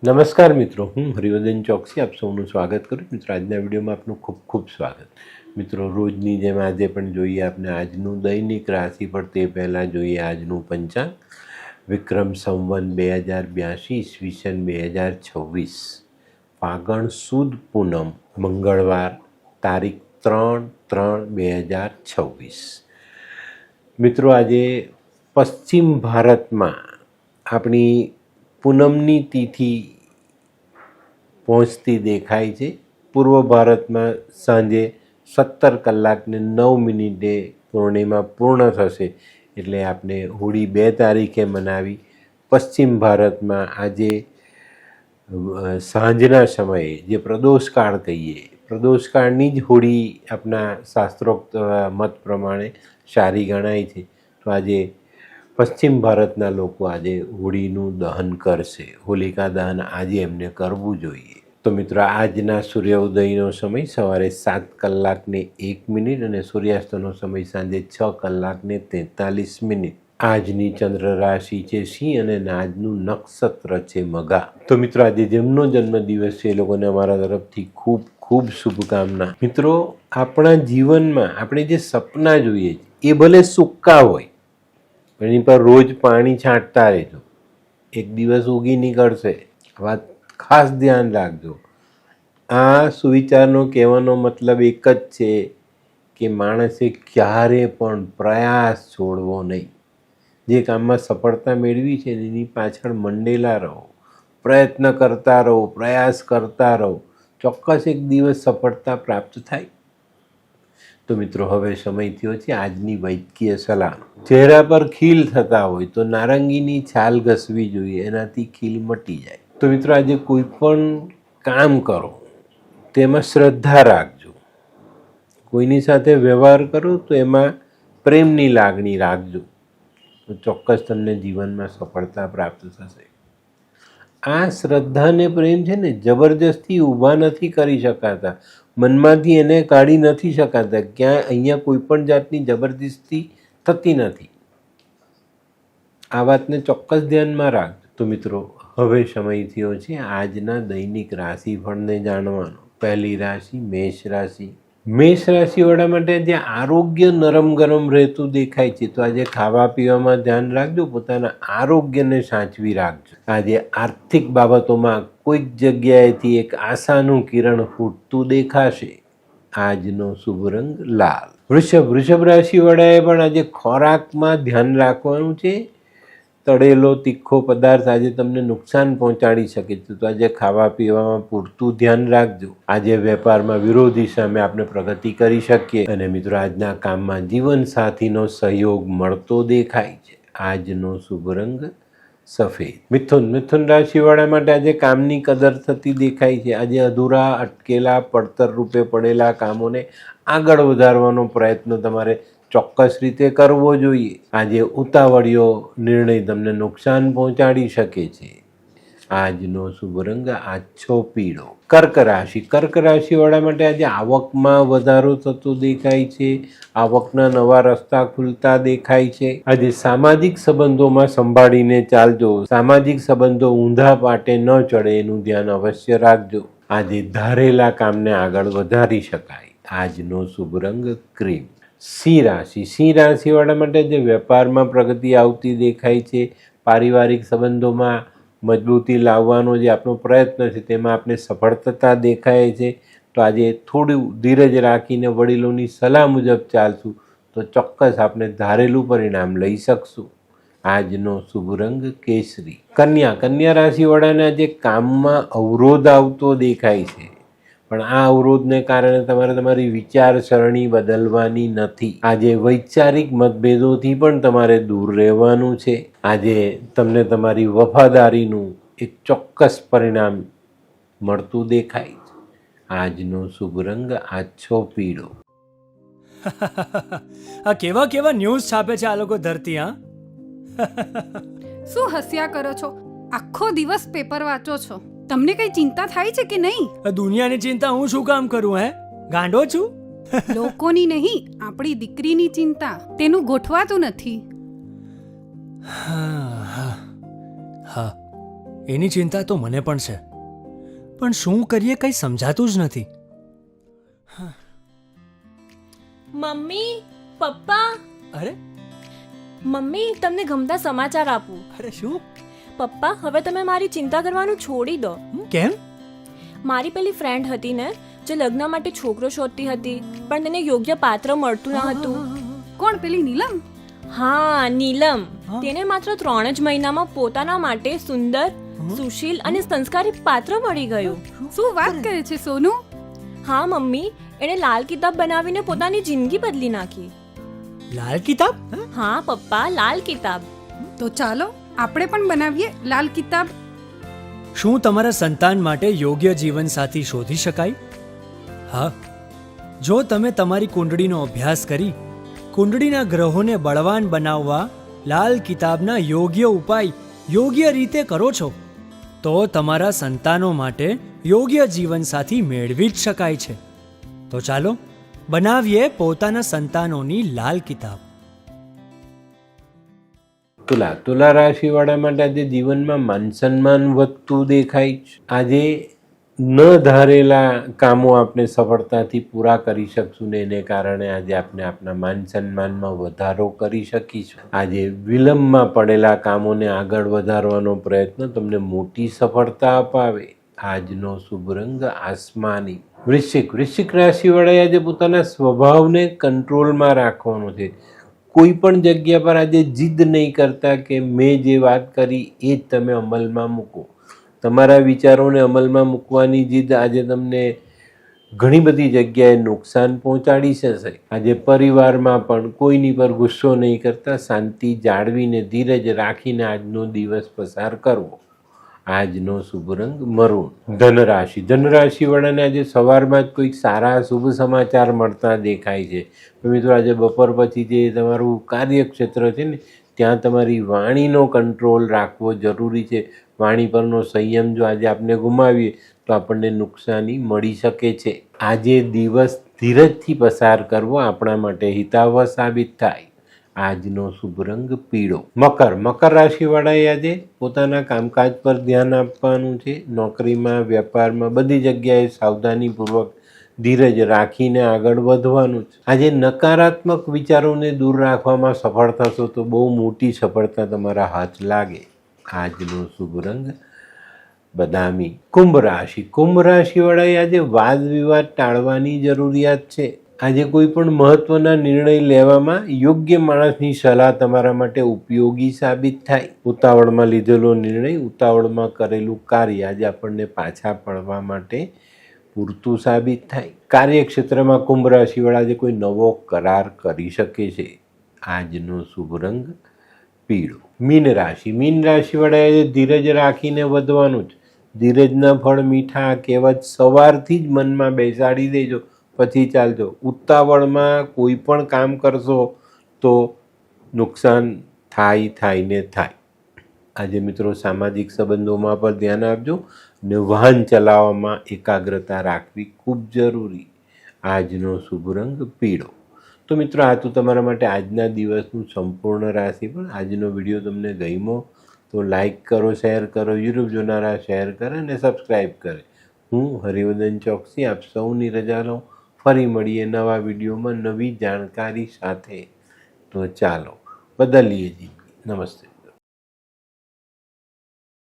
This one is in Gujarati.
નમસ્કાર મિત્રો, હું હરિવર્ધન ચોકસી આપ સૌનું સ્વાગત કરું. મિત્રો, આજના વિડીયોમાં આપનું ખૂબ ખૂબ સ્વાગત. મિત્રો, રોજની જેમ આજે પણ જોઈએ આપણે આજનું દૈનિક રાશિફળ. તે પહેલાં જોઈએ આજનું પંચાંગ. વિક્રમ સંવત 2082 ઈસવીસન 2026, ફાગણ સુદ પૂનમ, મંગળવાર, તારીખ 3/3/2026. મિત્રો, આજે પશ્ચિમ ભારતમાં આપણી પૂનમની તિથિ પહોંચતી દેખાય છે. પૂર્વ ભારતમાં સાંજે 17:09 પૂર્ણિમા પૂર્ણ થશે, એટલે આપણે હોળી 2 તારીખે મનાવી. પશ્ચિમ ભારતમાં આજે સાંજના સમયે જે પ્રદોષકાળ કહીએ, પ્રદોષકાળની જ હોળી આપણા શાસ્ત્રોક્ત મત પ્રમાણે સારી ગણાય છે. તો આજે પશ્ચિમ ભારતના લોકો આજે હોળીનું દહન કરશે. હોલિકા દહન આજે એમને કરવું જોઈએ. તો મિત્રો, આજના સૂર્યોદયનો સમય સવારે 7:01 અને સૂર્યાસ્તનો સમય સાંજે 6:43. આજની ચંદ્ર રાશિ છે સિંહ અને આજનું નક્ષત્ર છે મઘા. તો મિત્રો, આજે જેમનો જન્મદિવસ છે એ લોકોને અમારા તરફથી ખૂબ ખૂબ શુભકામના. મિત્રો, આપણા જીવનમાં આપણે જે સપના જોઈએ એ ભલે સૂકા હોય, એની પર રોજ પાણી છાંટતા રહેજો, એક દિવસ ઉગી નીકળશે. વાત ખાસ ધ્યાન રાખજો. આ સુવિચારનો કહેવાનો મતલબ એક જ છે કે માણસે ક્યારે પણ પ્રયાસ છોડવો નહીં. જે કામમાં સફળતા મેળવી છે એની પાછળ મંડેલા રહો, પ્રયત્ન કરતા રહો, પ્રયાસ કરતા રહો. ચોક્કસ એક દિવસ સફળતા પ્રાપ્ત થાય. તો મિત્રો, હવે સમય થયો છે આજની વૈદ્યકીય સલાહ. ચહેરા પર ખીલ થતા હોય તો નારંગીની છાલ ઘસવી જોઈએ, એનાથી ખીલ મટી જાય. તો મિત્રો, આજે કોઈ પણ કામ કરો તેમાં શ્રદ્ધા રાખજો. કોઈની સાથે વ્યવહાર કરો તો એમાં પ્રેમની લાગણી રાખજો, તો ચોક્કસ તમને જીવનમાં સફળતા પ્રાપ્ત થશે. આ શ્રદ્ધા ને પ્રેમ છે ને, જબરજસ્તી ઊભા નથી કરી શકાતા, મનમાંથી એને કાઢી નથી શકાતા. અહીંયા કોઈ પણ જાતની જબરદસ્તી થતી નથી. આ વાતને ચોક્કસ ધ્યાનમાં રાખજો. તો મિત્રો, હવે સમય થયો છે આજના દૈનિક રાશિફળને જાણવાનો. પહેલી રાશિ મેષ રાશિ. મેષ રાશિવાળા માટે આજે આરોગ્ય નરમ ગરમ રહેતું દેખાય છે. તો આજે ખાવા પીવામાં ધ્યાન રાખજો, પોતાના આરોગ્યને સાચવી રાખજો. આજે આર્થિક બાબતોમાં કોઈક જગ્યાએથી એક આશાનું કિરણ ફૂટતું દેખાશે. આજનો શુભ રંગ લાલ. વૃષભ રાશિવાળાએ પણ આજે ખોરાકમાં ધ્યાન રાખવાનું છે. તળેલો તીખો પદાર્થ આજે તમને નુકસાન પહોંચાડી શકે છે, તો આજે ખાવા પીવામાં પૂરતું ધ્યાન રાખજો. આજે વેપારમાં વિરોધી સામે આપણે પ્રગતિ કરી શકીએ. અને મિત્રો, આજના કામમાં જીવન સાથીનો સહયોગ મળતો દેખાય છે. આજનો શુભ રંગ સફેદ. મિથુન રાશિવાળા માટે આજે કામની કદર થતી દેખાય છે. આજે અધૂરા, અટકેલા, પડતર રૂપે પડેલા કામોને આગળ વધારવાનો પ્રયત્ન તમારે ચોક્કસ રીતે કરવો જોઈએ. આજે ઉતાવળિયો નિર્ણય તમને નુકસાન પહોંચાડી શકે છે. આજનો શુભ રંગ આછો પીળો. કર્ક રાશિવાળા માટે આજે આવકમાં વધારો થતો દેખાય છે. આવકના નવા રસ્તા ખુલતા દેખાય છે. આજે સામાજિક સંબંધોમાં સંભાળીને ચાલજો. સામાજિક સંબંધો ઊંધા પાટે ન ચડે એનું ધ્યાન અવશ્ય રાખજો. આજે ધારેલા કામને આગળ વધારી શકાય. આજનો શુભ રંગ ક્રીમ. સિંહ રાશિવાળા માટે જે વેપારમાં પ્રગતિ આવતી દેખાય છે. પારિવારિક સંબંધોમાં મજબૂતી લાવવાનો જે આપણો પ્રયત્ન છે તેમાં આપણે સફળતા દેખાય છે. તો આજે થોડું ધીરજ રાખીને વડીલોની સલાહ મુજબ ચાલશું તો ચોક્કસ આપણે ધારેલું પરિણામ લઈ શકશું. આજનો શુભ રંગ કેસરી. કન્યા રાશિવાળાને આજે કામમાં અવરોધ આવતો દેખાય છે, પણ આ અવરોધને કારણે તમારે તમારી વિચારસરણી બદલવાની નથી. આજે વૈચારિક મતભેદોથી પણ તમારે દૂર રહેવાનું છે. આજે તમને તમારી વફાદારીનું એક ચોક્કસ પરિણામ મળતું દેખાય છે. આજનો શુભ રંગ આછો પીળો. આ કેવા કેવા ન્યૂઝ છાપે છે આ લોકો ધરતી. હા, શું હસ્યા કરો છો? આખો દિવસ પેપર વાંચો છો, તમને કઈ ચિંતા થાય છે કે નહીં? દુનિયાની ચિંતા હું શું કામ કરું? ગાંડો છું? લોકોની નહીં, આપણી દીકરીની ચિંતા. તેનું ગોઠવાતું નથી. હા, એની ચિંતા તો મને પણ છે, પણ શું કરીએ કંઈ સમજાતું જ નથી. મમ્મી, પપ્પા, અરે મમ્મી તમને ગમતા સમાચાર આપું. અરે શું? પપ્પા, હવે તમે મારી ચિંતા કરવાનું છોડી દો. કેમ? મારી પેલી ફ્રેન્ડ હતી ને, જે લગ્ન માટે છોકરો શોધતી હતી, પણ તેને યોગ્ય પાત્ર મળતું ન હતું. કોણ પેલી નીલમ? હા, નીલમ. હા. તેને માત્ર 3 જ મહિનામાં પોતાના માટે સુંદર, સુશીલ અને સંસ્કારી પાત્ર મળી ગયું. શું વાત કરે છે સોનુ? હા મમ્મી, એણે લાલ કિતાબ બનાવીને પોતાની જિંદગી બદલી નાખી. લાલ કિતાબ? હા પપ્પા, લાલ કિતાબ. તો ચાલો આપણે પણ બનાવીએ લાલ કિતાબ. શું તમારા સંતાન માટે યોગ્ય જીવનસાથી શોધી શકાય? હા, જો તમે તમારી કુંડળીનો અભ્યાસ કરી કુંડળીના ગ્રહોને બળવાન બનાવવા લાલ કિતાબના યોગ્ય ઉપાય યોગ્ય રીતે કરો છો, તો તમારા સંતાનો માટે યોગ્ય જીવનસાથી મેળવી જ શકાય છે. તો ચાલો બનાવીએ પોતાના સંતાનોની લાલ કિતાબ. તુલા રાશિવાળા માટે આજે જીવનમાં માન સન્માન વધતું દેખાય છે. આજે ન ધારેલા કામો આપણે સફળતાથી પૂરા કરી શકશું ને એને કારણે આજે આપણે આપણા માન સન્માનમાં વધારો કરી શકીશું. આજે વિલંબમાં પડેલા કામોને આગળ વધારવાનો પ્રયત્ન તમને મોટી સફળતા અપાવે. આજનો શુભ રંગ આસમાની. વૃશ્ચિક રાશિવાળાએ આજે પોતાના સ્વભાવને કંટ્રોલમાં રાખવાનો છે. કોઈ પણ જગ્યા પર આજે જીદ નહીં કરતા કે મેં જે વાત કરી એ જ તમે અમલમાં મૂકો. તમારા વિચારોને અમલમાં મૂકવાની જીદ આજે તમને ઘણી બધી જગ્યાએ નુકસાન પહોંચાડી શકે. આજે પરિવારમાં પણ કોઈની પર ગુસ્સો નહીં કરતા, શાંતિ જાળવીને ધીરજ રાખીને આજનો દિવસ પસાર કરવો. આજનો શુભ રંગ મરૂન. ધનરાશિવાળાને આજે સવારમાં જ કોઈક સારા શુભ સમાચાર મળતા દેખાય છે. મિત્રો આજે બપોર પછી જે તમારું કાર્યક્ષેત્ર છે ને ત્યાં તમારી વાણીનો કંટ્રોલ રાખવો જરૂરી છે. વાણી પરનો સંયમ જો આજે આપણે ગુમાવીએ તો આપણને નુકસાની મળી શકે છે. આજે દિવસ ધીરજથી પસાર કરવો આપણા માટે હિતાવહ સાબિત થાય. આજનો શુભ રંગ પીળો. મકર રાશિવાળાએ આજે પોતાના કામકાજ પર ધ્યાન આપવાનું છે. નોકરીમાં, વેપારમાં, બધી જગ્યાએ સાવધાનીપૂર્વક ધીરજ રાખીને આગળ વધવાનું છે. આજે નકારાત્મક વિચારોને દૂર રાખવામાં સફળ થશો તો બહુ મોટી સફળતા તમારા હાથ લાગે. આજનો શુભ રંગ બદામી. કુંભ રાશિવાળાએ આજે વાદ વિવાદ ટાળવાની જરૂરિયાત છે. આજે કોઈ પણ મહત્વના નિર્ણય લેવામાં યોગ્ય માણસની સલાહ તમારા માટે ઉપયોગી સાબિત થાય. ઉતાવળમાં લીધેલો નિર્ણય, ઉતાવળમાં કરેલું કાર્ય આજે આપણને પાછા પડવા માટે પૂરતું સાબિત થાય. કાર્યક્ષેત્રમાં કુંભ રાશિવાળા આજે કોઈ નવો કરાર કરી શકે છે. આજનો શુભ રંગ પીળો. મીન રાશિવાળાએ ધીરજ રાખીને વધવાનું જ. ધીરજના ફળ મીઠા કહેવત સવારથી જ મનમાં બેસાડી દેજો, પછી ચાલજો. ઉતાવળમાં કોઈ પણ કામ કરશો તો નુકસાન થાય ને થાય. આજે મિત્રો સામાજિક સંબંધોમાં પણ ધ્યાન આપજો ને વાહન ચલાવવામાં એકાગ્રતા રાખવી ખૂબ જરૂરી. આજનો શુભ રંગ પીળો. તો મિત્રો આ તો તમારા માટે આજના દિવસનું સંપૂર્ણ રાશિ. પણ આજનો વિડીયો તમને ગમ્યો તો લાઈક કરો, શેર કરો, યુટ્યુબ જોનારા શેર કરે અને સબસ્ક્રાઈબ કરે. હું હરિવર્ધન ચોકસી આપ સૌની રજા લઉં. ફરી મળીએ નવા વિડીયોમાં નવી જાણકારી સાથે. તો ચાલો બદલીએ જિંદગી. નમસ્તે.